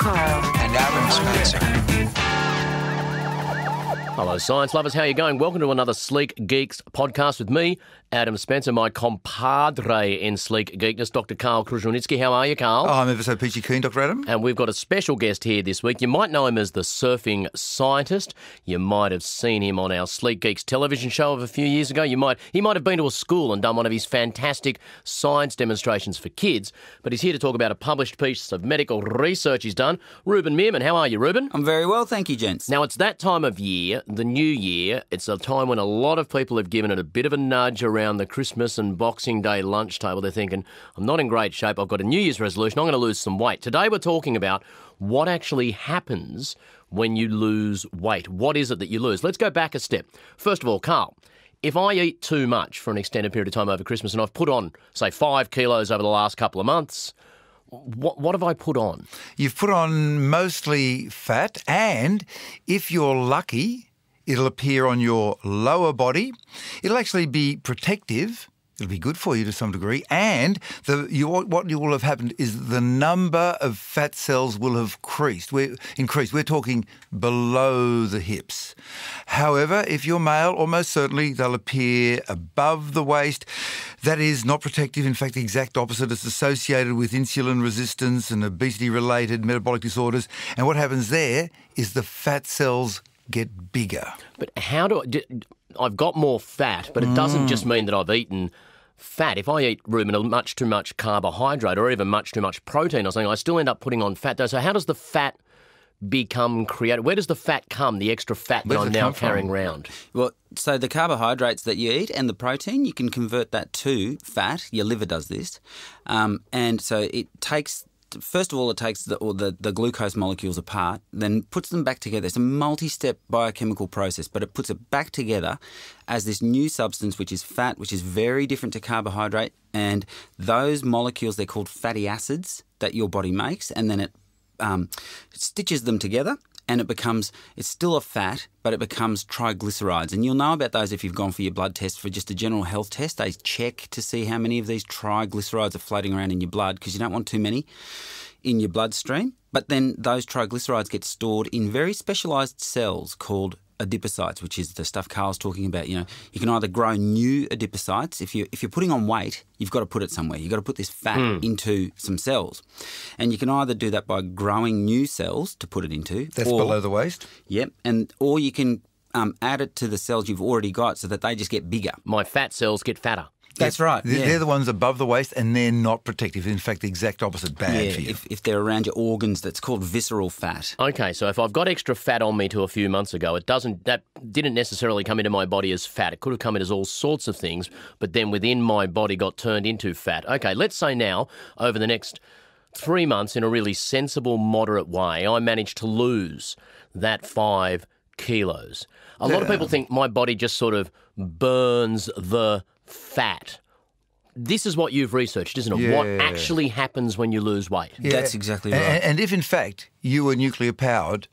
Karl Adam Spencer. Hello, science lovers. How are you going? Welcome to another Sleek Geeks podcast with me, Adam Spencer, my compadre in Sleek Geekness, Dr. Karl Kruszelnicki. How are you, Karl? Oh, I'm ever so peachy keen, Dr. Adam. And we've got a special guest here this week. You might know him as the surfing scientist. You might have seen him on our Sleek Geeks television show of a few years ago. He might have been to a school and done one of his fantastic science demonstrations for kids. But he's here to talk about a published piece of medical research he's done. Reuben Meerman. How are you, Reuben? I'm very well, thank you, gents. Now, it's that time of year, the new year. It's a time when a lot of people have given it a bit of a nudge around the Christmas and Boxing Day lunch table. They're thinking, I'm not in great shape. I've got a New Year's resolution. I'm going to lose some weight. Today we're talking about what actually happens when you lose weight. What is it that you lose? Let's go back a step. First of all, Karl, if I eat too much for an extended period of time over Christmas and I've put on, say, 5 kilos over the last couple of months, what have I put on? You've put on mostly fat, and if you're lucky, it'll appear on your lower body. It'll actually be protective. It'll be good for you to some degree. And what will have happened is the number of fat cells will have increased. We're talking below the hips. However, if you're male, almost certainly they'll appear above the waist. That is not protective. In fact, the exact opposite. It's associated with insulin resistance and obesity-related metabolic disorders. And what happens there is the fat cells get bigger. But I've got more fat, but it doesn't just mean that I've eaten fat. If I eat, Reuben, much too much carbohydrate or even much too much protein or something, I still end up putting on fat. So how does the fat become created? Where does the fat come, the extra fat that I'm now carrying around? Well, so the carbohydrates that you eat and the protein, you can convert that to fat. Your liver does this. And so it takes... First of all, it takes the glucose molecules apart, then puts them back together. It's a multi-step biochemical process, but it puts it back together as this new substance, which is fat, which is very different to carbohydrate. And those molecules, they're called fatty acids that your body makes, and then it stitches them together. And it's still a fat, but it becomes triglycerides. And you'll know about those if you've gone for your blood test for just a general health test. They check to see how many of these triglycerides are floating around in your blood because you don't want too many in your bloodstream. But then those triglycerides get stored in very specialised cells called adipocytes, which is the stuff Karl's talking about. You know, you can either grow new adipocytes. If you're putting on weight, you've got to put it somewhere. You've got to put this fat into some cells. And you can either do that by growing new cells to put it into. That's below the waist? Yep. Or you can add it to the cells you've already got so that they just get bigger. My fat cells get fatter. That's right. They're the ones above the waist, and they're not protective. In fact, the exact opposite, bad for you. If they're around your organs, that's called visceral fat. Okay, so if I've got extra fat on me to a few months ago, that didn't necessarily come into my body as fat. It could have come in as all sorts of things, but then within my body got turned into fat. Okay, let's say now, over the next 3 months, in a really sensible, moderate way, I managed to lose that 5 kilos. A lot of people think my body just sort of burns the fat. This is what you've researched, isn't it? Yeah. What actually happens when you lose weight? Yeah. That's exactly right. And if, in fact, you were nuclear powered,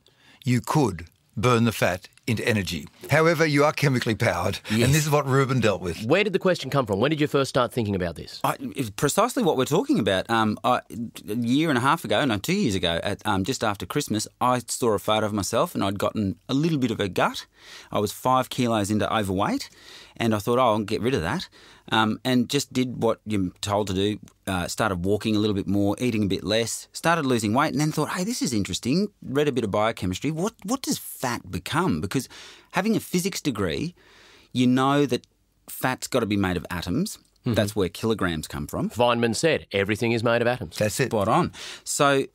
you could burn the fat into energy. However, you are chemically powered, and this is what Reuben dealt with. Where did the question come from? When did you first start thinking about this? It's precisely what we're talking about. A year and a half ago, 2 years ago, just after Christmas, I saw a photo of myself and I'd gotten a little bit of a gut. I was 5 kilos into overweight, and I thought, I'll get rid of that. And just did what you're told to do, started walking a little bit more, eating a bit less, started losing weight, and then thought, hey, this is interesting, read a bit of biochemistry. What does fat become? Because having a physics degree, you know that fat's got to be made of atoms. Mm-hmm. That's where kilograms come from. Feynman said, everything is made of atoms. That's it. Spot on. So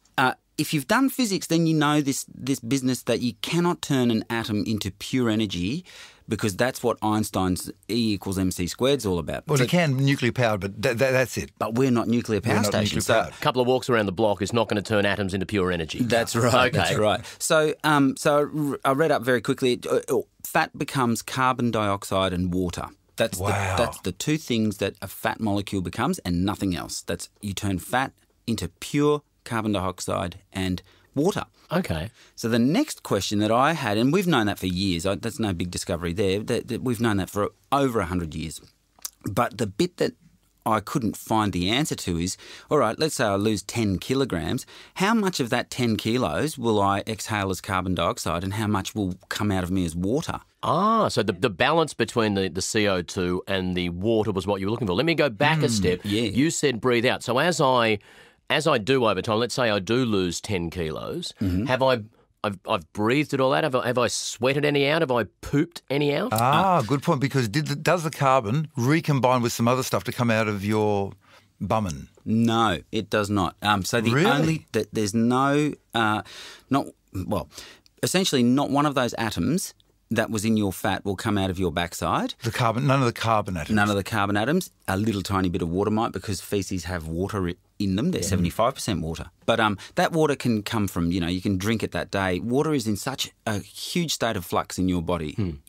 if you've done physics, then you know this business that you cannot turn an atom into pure energy, because that's what Einstein's E equals MC squared is all about. Well, you can nuclear powered, but that's it. But we're not nuclear power stations. A couple of walks around the block is not going to turn atoms into pure energy. That's right. Okay. That's right. So I read up very quickly. Fat becomes carbon dioxide and water. That's the two things that a fat molecule becomes, and nothing else. You turn fat into pure carbon dioxide and water. Okay. So the next question that I had, and we've known that for years, that's no big discovery there, that we've known that for over 100 years. But the bit that I couldn't find the answer to is, all right, let's say I lose 10 kilograms. How much of that 10 kilos will I exhale as carbon dioxide and how much will come out of me as water? So the balance between the CO2 and the water was what you were looking for. Let me go back a step. Yeah. You said breathe out. So as I do over time, let's say I do lose 10 kilos, have I've breathed it all out? Have I sweated any out? Have I pooped any out? Good point, because does the carbon recombine with some other stuff to come out of your bummin? No, it does not. So the Really? there's no, essentially not one of those atoms that was in your fat will come out of your backside. None of the carbon atoms. None of the carbon atoms. A little tiny bit of water might, because feces have water in them. They're 75% water. But that water can come from, you can drink it that day. Water is in such a huge state of flux in your body.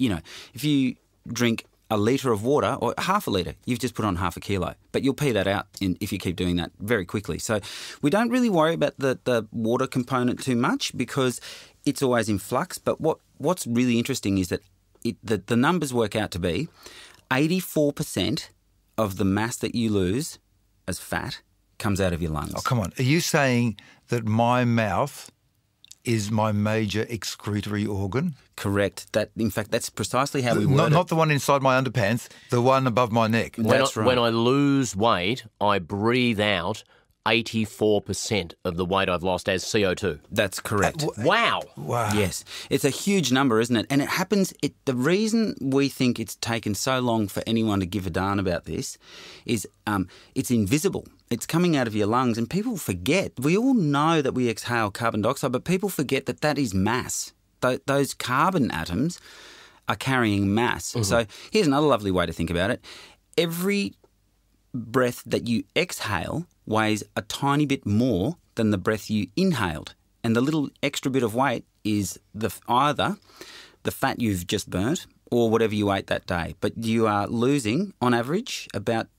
If you drink a litre of water or half a litre, you've just put on half a kilo. But you'll pee that out if you keep doing that very quickly. So we don't really worry about the water component too much because it's always in flux. But what's really interesting is that the numbers work out to be 84% of the mass that you lose as fat comes out of your lungs. Oh, come on. Are you saying that my mouth is my major excretory organ? Correct. In fact, that's precisely how we word it. Not the one inside my underpants, the one above my neck. That's right. When I lose weight, I breathe out 84% of the weight I've lost as CO2. That's correct. Wow. Yes. It's a huge number, isn't it? And it happens, the reason we think it's taken so long for anyone to give a darn about this is it's invisible. It's coming out of your lungs and people forget. We all know that we exhale carbon dioxide, but people forget that is mass. Those carbon atoms are carrying mass. Mm-hmm. So here's another lovely way to think about it. Every breath that you exhale weighs a tiny bit more than the breath you inhaled. And the little extra bit of weight is either the fat you've just burnt or whatever you ate that day. But you are losing, on average,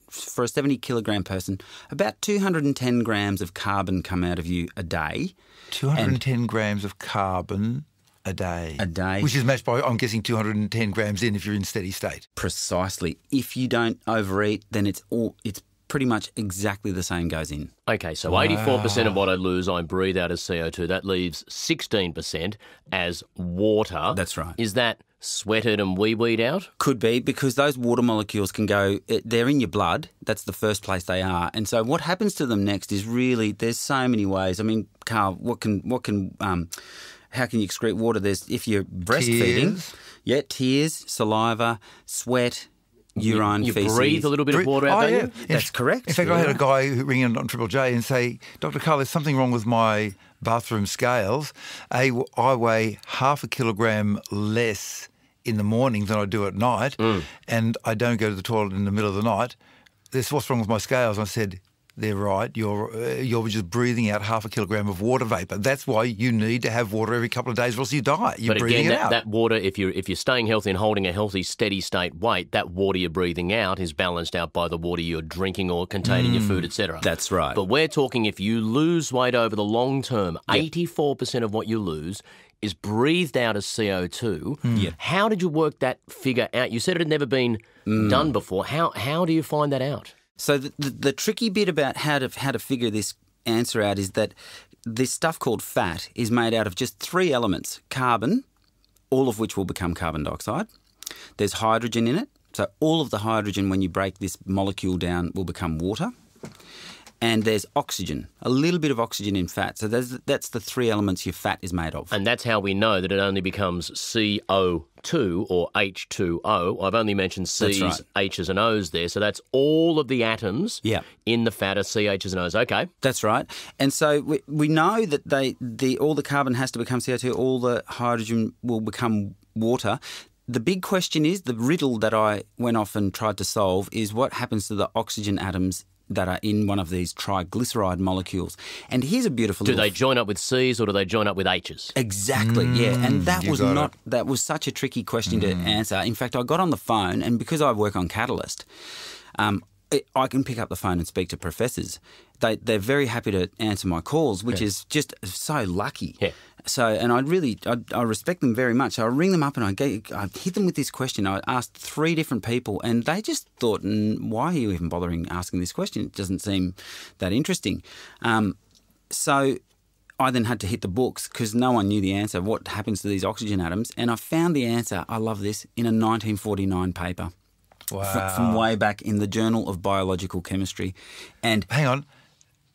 for a 70-kilogram person, about 210 grams of carbon come out of you a day. 210 grams of carbon a day. A day. Which is matched by, I'm guessing, 210 grams if you're in steady state. Precisely. If you don't overeat, then it's pretty much exactly the same goes in. Okay, so 84% of what I lose, I breathe out as CO2. That leaves 16% as water. That's right. Is that sweated and wee-weed out? Could be, because those water molecules can go, they're in your blood. That's the first place they are. And so what happens to them next is really, there's so many ways. I mean, Karl, how can you excrete water? There's, if you're breastfeeding, tears, saliva, sweat, urine, you feces. Breathe a little bit of water out, don't you? That's correct. In fact, I had a guy who ring in on Triple J and say, Dr. Karl, there's something wrong with my bathroom scales. I weigh half a kilogram less in the morning than I do at night, and I don't go to the toilet in the middle of the night. What's wrong with my scales? I said, they're right. You're just breathing out half a kilogram of water vapour. That's why you need to have water every couple of days, or else you die. You're breathing it out. That water, if you're staying healthy and holding a healthy, steady state weight, that water you're breathing out is balanced out by the water you're drinking or containing your food, etc. That's right. But we're talking if you lose weight over the long term, 84% of what you lose is breathed out as CO2. Yeah. How did you work that figure out? You said it had never been done before. How do you find that out? So the tricky bit about how to figure this answer out is that this stuff called fat is made out of just three elements. Carbon, all of which will become carbon dioxide. There's hydrogen in it. So all of the hydrogen, when you break this molecule down, will become water. And there's oxygen, a little bit of oxygen in fat. So that's the three elements your fat is made of. And that's how we know that it only becomes CO2 or H2O. I've only mentioned C's, right. H's and O's there. So that's all of the atoms in the fat are C, H's and O's. Okay. That's right. And so we know that all the carbon has to become CO2, all the hydrogen will become water. The big question is, the riddle that I went off and tried to solve is what happens to the oxygen atoms that are in one of these triglyceride molecules. And here's a beautiful Do they join up with C's or do they join up with H's? Exactly, yeah. And that was such a tricky question to answer. In fact, I got on the phone, and because I work on Catalyst, I can pick up the phone and speak to professors. They're very happy to answer my calls, which is just so lucky. Yeah. So, and I respect them very much. So I ring them up and I hit them with this question. I asked 3 different people and they just thought, why are you even bothering asking this question? It doesn't seem that interesting. So I then had to hit the books because no one knew the answer, what happens to these oxygen atoms. And I found the answer, I love this, in a 1949 paper. Wow. From way back in the Journal of Biological Chemistry. And hang on,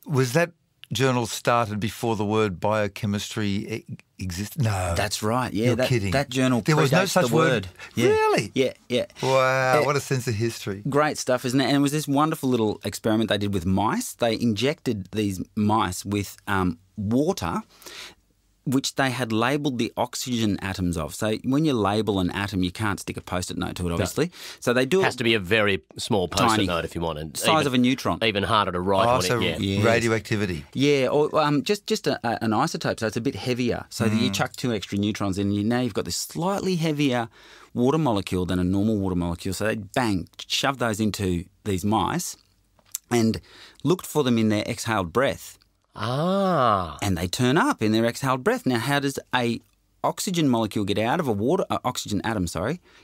was that journal started before the word biochemistry existed? No. That's right, yeah. You're kidding. That journal there was no predates such the word. Yeah. Really? Yeah. Wow, what a sense of history. Great stuff, isn't it? And it was this wonderful little experiment they did with mice. They injected these mice with water, which they had labelled the oxygen atoms of. So when you label an atom, you can't stick a Post-it note to it, obviously. So they do It has to be a very small Post-it note if you want it. Size of a neutron. Even harder to write on so it, radioactivity. Yeah, or just an isotope, so it's a bit heavier. So that you chuck 2 extra neutrons in, now you've got this slightly heavier water molecule than a normal water molecule. So they, bang, shoved those into these mice and looked for them in their exhaled breath. Ah. And they turn up in their exhaled breath. Now, how does a oxygen molecule get out of a oxygen atom,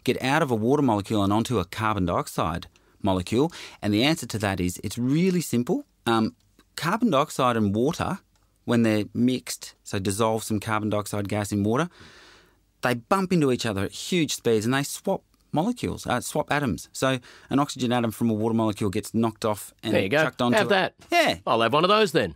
get out of a water molecule and onto a carbon dioxide molecule? And the answer to that is it's really simple. Carbon dioxide and water, when they're mixed, so dissolve some carbon dioxide gas in water, they bump into each other at huge speeds and they swap molecules, swap atoms. So an oxygen atom from a water molecule gets knocked off and there you go. chucked onto Have that. Yeah. I'll have one of those then.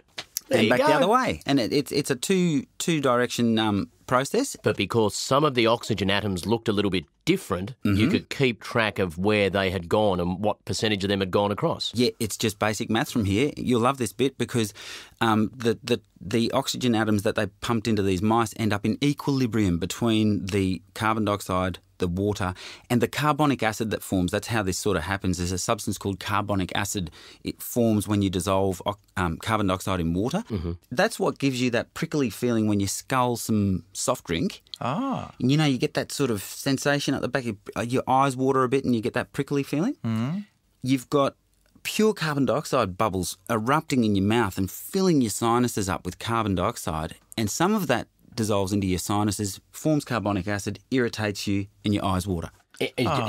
There and you back go. the other way. And it's a two-direction process. But because some of the oxygen atoms looked a little bit different, you could keep track of where they had gone and what percentage of them had gone across. Yeah, it's just basic maths from here. You'll love this bit because the oxygen atoms that they pumped into these mice end up in equilibrium between the carbon dioxide, the water, and the carbonic acid that forms. That's how this sort of happens. There's a substance called carbonic acid. It forms when you dissolve carbon dioxide in water. Mm-hmm. That's what gives you that prickly feeling when you scull some soft drink. Ah. And you get that sort of sensation at the back of your eyes water a bit and you get that prickly feeling. Mm-hmm. You've got pure carbon dioxide bubbles erupting in your mouth and filling your sinuses up with carbon dioxide. And some of that dissolves into your sinuses, forms carbonic acid, irritates you, and your eyes water.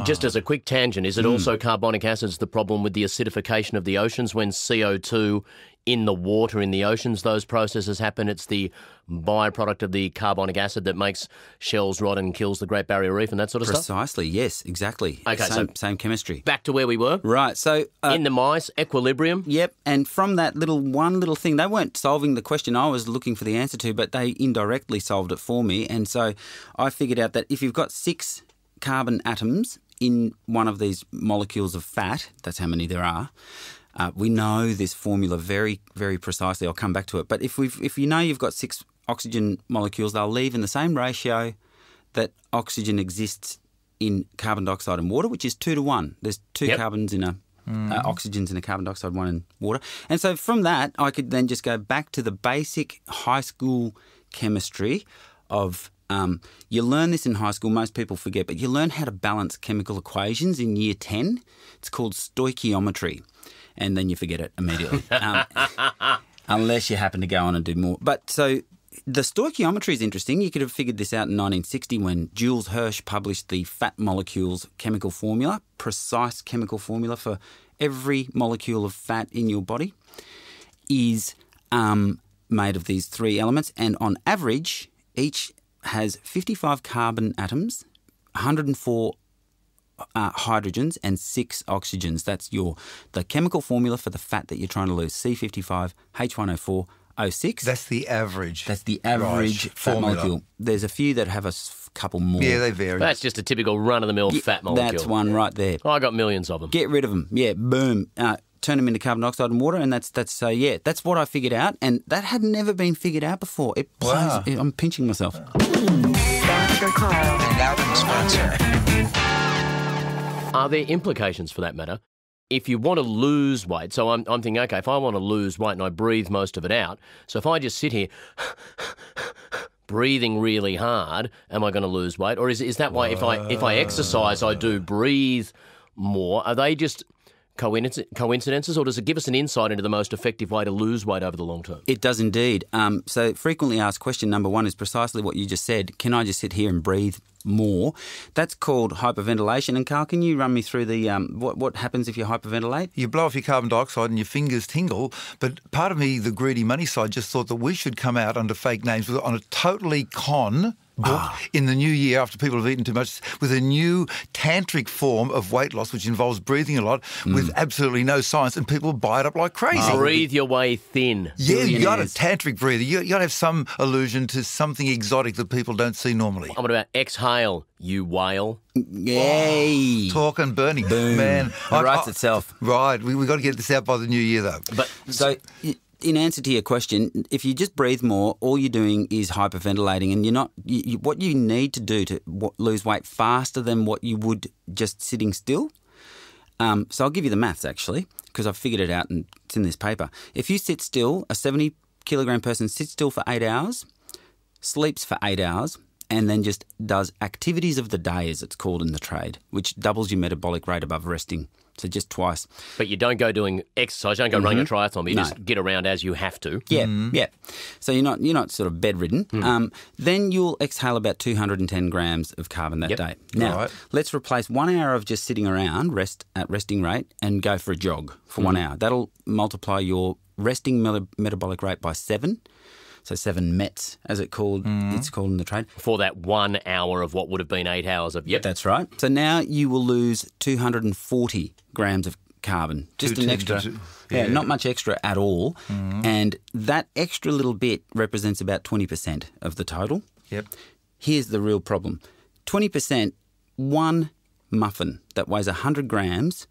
Just as a quick tangent, is it also carbonic acid's the problem with the acidification of the oceans when CO2 in the water in the oceans, those processes happen? It's the byproduct of the carbonic acid that makes shells rot and kills the Great Barrier Reef and that sort of stuff? Precisely, yes, exactly. Okay, same chemistry. Back to where we were. Right, so... in the mice, equilibrium. Yep, and from that one little thing, they weren't solving the question I was looking for the answer to, but they indirectly solved it for me. And so I figured out that if you've got 6 carbon atoms in one of these molecules of fat, that's how many there are. We know this formula very, very precisely. I'll come back to it. But if you've got 6 oxygen molecules, they'll leave in the same ratio that oxygen exists in carbon dioxide and water, which is 2 to 1. There's 2 carbons in oxygens in a carbon dioxide, 1 in water. And so from that, I could then just go back to the basic high school chemistry of you learn this in high school, most people forget, but you learn how to balance chemical equations in year 10. It's called stoichiometry, and then you forget it immediately, unless you happen to go on and do more. But so the stoichiometry is interesting. You could have figured this out in 1960 when Jules Hirsch published the fat molecules chemical formula, precise chemical formula for every molecule of fat in your body is made of these 3 elements, and on average, each has 55 carbon atoms, 104 hydrogens and 6 oxygens. That's the chemical formula for the fat that you're trying to lose, C55, H1O4, O6. That's the average. That's the average fat molecule. There's a few that have a couple more. Yeah, they vary. That's just a typical run-of-the-mill fat molecule. That's one right there. I got millions of them. Get rid of them. Yeah, boom. Turn them into carbon dioxide and water, and that's what I figured out, and that had never been figured out before. It plays. Wow. I'm pinching myself. Dr. Karl and Adam Spencer. Are there implications for that matter? If you want to lose weight, so I'm thinking, okay, if I want to lose weight and I breathe most of it out, so if I just sit here breathing really hard, am I going to lose weight? Or is that why if I exercise, I do breathe more? Are they just coincidences, or does it give us an insight into the most effective way to lose weight over the long term? It does indeed. So frequently asked question number one is precisely what you just said. Can I just sit here and breathe more? That's called hyperventilation. And Karl, can you run me through the what happens if you hyperventilate? You blow off your carbon dioxide and your fingers tingle. But part of me, the greedy money side, just thought that we should come out under fake names on a totally con book in the new year after people have eaten too much with a new tantric form of weight loss which involves breathing a lot with absolutely no science, and people buy it up like crazy. Breathe your way thin. Yeah, you got a tantric breather. You got to have some allusion to something exotic that people don't see normally. What about exhale, you whale? Yay! Talk and burning. Boom. Man. It writes itself. Right. We got to get this out by the new year, though. But so, in answer to your question, if you just breathe more, all you're doing is hyperventilating, and you're not. What you need to do to lose weight faster than what you would just sitting still. So I'll give you the maths actually, because I've figured it out and it's in this paper. If you sit still, a 70-kilogram person sits still for 8 hours, sleeps for 8 hours, and then just does activities of the day, as it's called in the trade, which doubles your metabolic rate above resting. So just twice. But you don't go doing exercise, you don't go running a triathlon, but you just get around as you have to. Yeah, yeah. So you're not sort of bedridden. Then you'll exhale about 210 grams of carbon that day. Now, let's replace 1 hour of just sitting around, at resting rate, and go for a jog for 1 hour. That'll multiply your resting metabolic rate by 7. So 7 METs, as it's called in the trade. For that 1 hour of what would have been 8 hours of... Yep. That's right. So now you will lose 240 grams of carbon. Just an extra... not much extra at all. And that extra little bit represents about 20% of the total. Yep. Here's the real problem. 20%, one muffin that weighs 100 grams...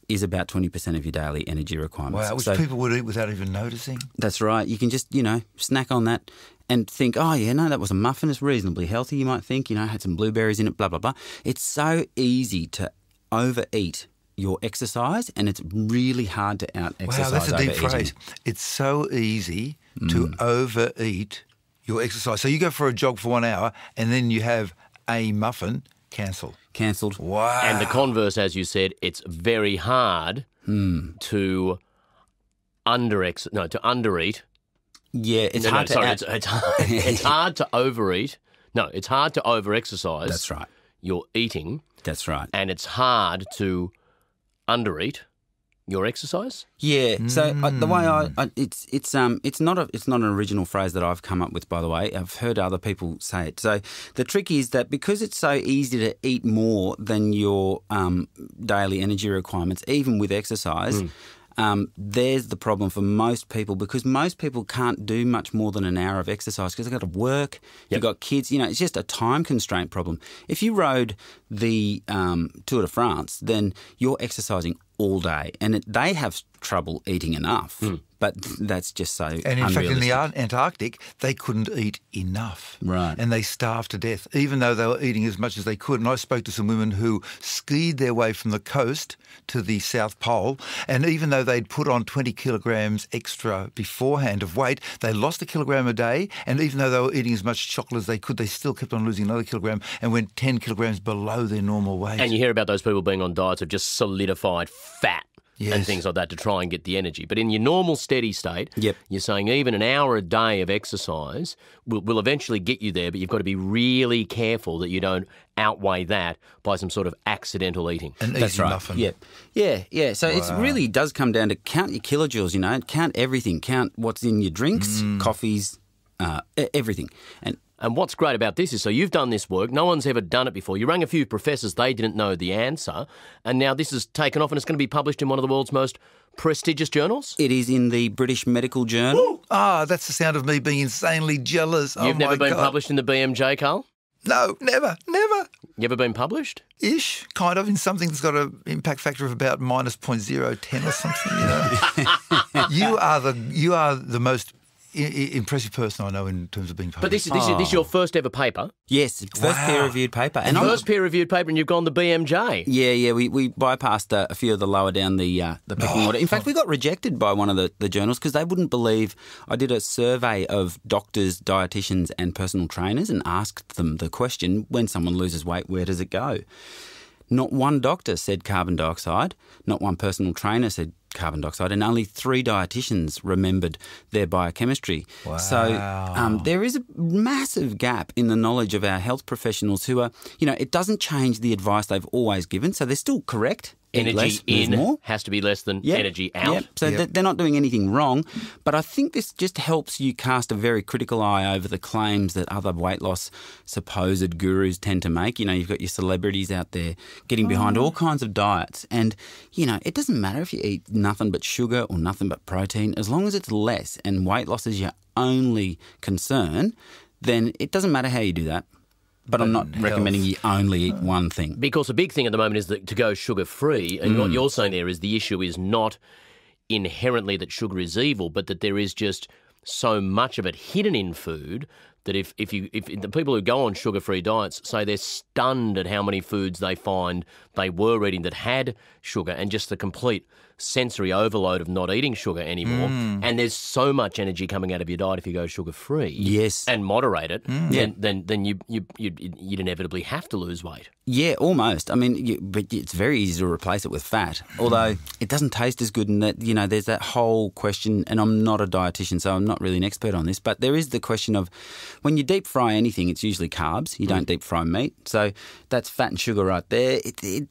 is about 20% of your daily energy requirements. Wow, which people would eat without even noticing. That's right. You can just, snack on that and think, oh, yeah, no, that was a muffin. It's reasonably healthy, you might think. Had some blueberries in it, blah, blah, blah. It's so easy to overeat your exercise, and it's really hard to out-exercise. Wow, that's a deep overeating. phrase. It's so easy to overeat your exercise. So you go for a jog for 1 hour and then you have a muffin. Cancelled. Wow. And the converse, as you said, it's very hard to undereat. Yeah, it's hard to... It's hard to overeat. No, it's hard to overexercise. That's right. Your eating. That's right. And it's hard to undereat your exercise. Yeah. So the way it's not an original phrase that I've come up with, by the way. I've heard other people say it. So the trick is that because it's so easy to eat more than your daily energy requirements, even with exercise. There's the problem for most people, because most people can't do much more than an hour of exercise because they've got to work, you've got kids, it's just a time constraint problem. If you rode the Tour de France, then you're exercising all day, and they have trouble eating enough. But that's just so And in fact, in the Antarctic, they couldn't eat enough. Right. And they starved to death, even though they were eating as much as they could. And I spoke to some women who skied their way from the coast to the South Pole, and even though they'd put on 20 kilograms extra beforehand of weight, they lost a kilogram a day, and even though they were eating as much chocolate as they could, they still kept on losing another kilogram and went 10 kilograms below their normal weight. And you hear about those people being on diets of just solidified fat. Yes. And things like that to try and get the energy. But in your normal steady state, you're saying even an hour a day of exercise will eventually get you there, but you've got to be really careful that you don't outweigh that by some sort of accidental eating. An That's easy right. muffin. Yeah. So it really does come down to count your kilojoules, count everything. Count what's in your drinks, coffees, everything. And what's great about this is, so you've done this work, no one's ever done it before. You rang a few professors, they didn't know the answer, and now this is taken off and it's going to be published in one of the world's most prestigious journals? It is in the British Medical Journal. That's the sound of me being insanely jealous. You've never been published in the BMJ, Karl? No, never. You ever been published? Ish, kind of, in something that's got an impact factor of about minus 0.010 or something, You are the most impressive person I know in terms of being published. But this is your first ever paper? Yes, first peer-reviewed paper. And first peer-reviewed paper, and you've gone the BMJ? Yeah, we bypassed a few of the lower down the pecking order. In fact, we got rejected by one of the journals because they wouldn't believe. I did a survey of doctors, dietitians and personal trainers and asked them the question, when someone loses weight, where does it go? Not one doctor said carbon dioxide. Not one personal trainer said carbon dioxide, and only 3 dietitians remembered their biochemistry. Wow. So there is a massive gap in the knowledge of our health professionals who are, it doesn't change the advice they've always given, so they're still correct. Energy less, in more. has to be less than Yep. energy out. Yep. So they're not doing anything wrong. But I think this just helps you cast a very critical eye over the claims that other weight loss supposed gurus tend to make. You've got your celebrities out there getting behind all kinds of diets. And, it doesn't matter if you eat nothing but sugar or nothing but protein. As long as it's less and weight loss is your only concern, then it doesn't matter how you do that. But I'm not recommending you only eat one thing. Because a big thing at the moment is that to go sugar-free, and what you're saying there is the issue is not inherently that sugar is evil, but that there is just so much of it hidden in food that if the people who go on sugar-free diets say they're stunned at how many foods they find they were eating that had sugar, and just the complete sensory overload of not eating sugar anymore, and there's so much energy coming out of your diet if you go sugar-free, yes, and moderate it, then you'd inevitably have to lose weight. Yeah, almost. I mean, but it's very easy to replace it with fat, although it doesn't taste as good. And that, there's that whole question, and I'm not a dietitian, so I'm not really an expert on this, but there is the question of when you deep fry anything, it's usually carbs. You don't deep fry meat. So that's fat and sugar right there.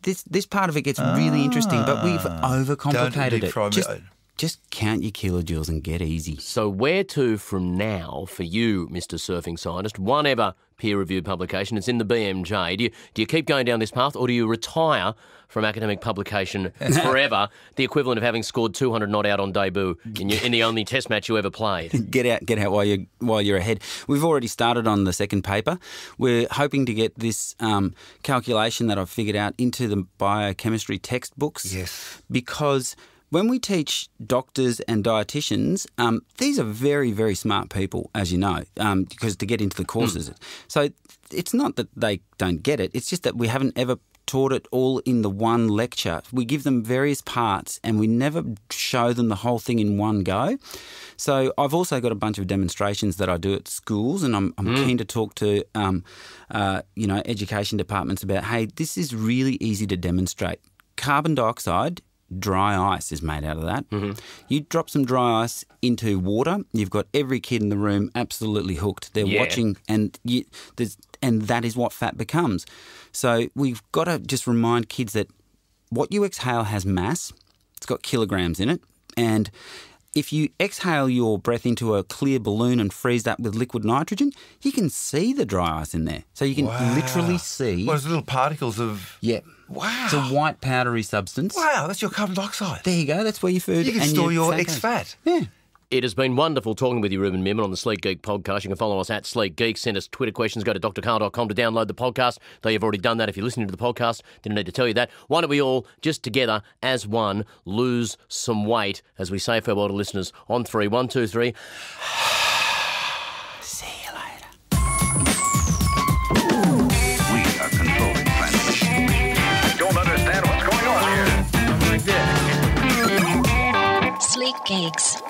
This part of it gets really interesting, but we've overcomplicated it. Just count your kilojoules and get easy. So where to from now for you, Mr. Surfing Scientist? One ever peer-reviewed publication. It's in the BMJ. Do you keep going down this path, or do you retire from academic publication forever, the equivalent of having scored 200 not out on debut in the only test match you ever played? Get out while you're ahead. We've already started on the second paper. We're hoping to get this calculation that I've figured out into the biochemistry textbooks. Yes. Because when we teach doctors and dietitians, these are very, very smart people, as you know, because to get into the courses. So it's not that they don't get it. It's just that we haven't ever taught it all in the one lecture. We give them various parts and we never show them the whole thing in one go. So I've also got a bunch of demonstrations that I do at schools, and I'm keen to talk to education departments about, hey, this is really easy to demonstrate. Carbon dioxide, dry ice is made out of that. You drop some dry ice into water, you've got every kid in the room absolutely hooked. They're watching, and that is what fat becomes. So we've got to just remind kids that what you exhale has mass. It's got kilograms in it. And if you exhale your breath into a clear balloon and freeze that with liquid nitrogen, you can see the dry ice in there. So you can literally see... Well, there's little particles of... Yeah. Wow. It's a white powdery substance. Wow, that's your carbon dioxide. There you go. That's where your food... You can store your ex-fat. Yeah. It has been wonderful talking with you, Reuben Meerman, on the Sleek Geek podcast. You can follow us at Sleek Geeks. Send us Twitter questions. Go to drkarl.com to download the podcast. Though you've already done that if you're listening to the podcast. Didn't need to tell you that. Why don't we all, just together, as one, lose some weight as we say farewell to listeners on 3. 1, 2, 3. See you later. We are controlling transmission. I don't understand what's going on here. Sleek Geeks.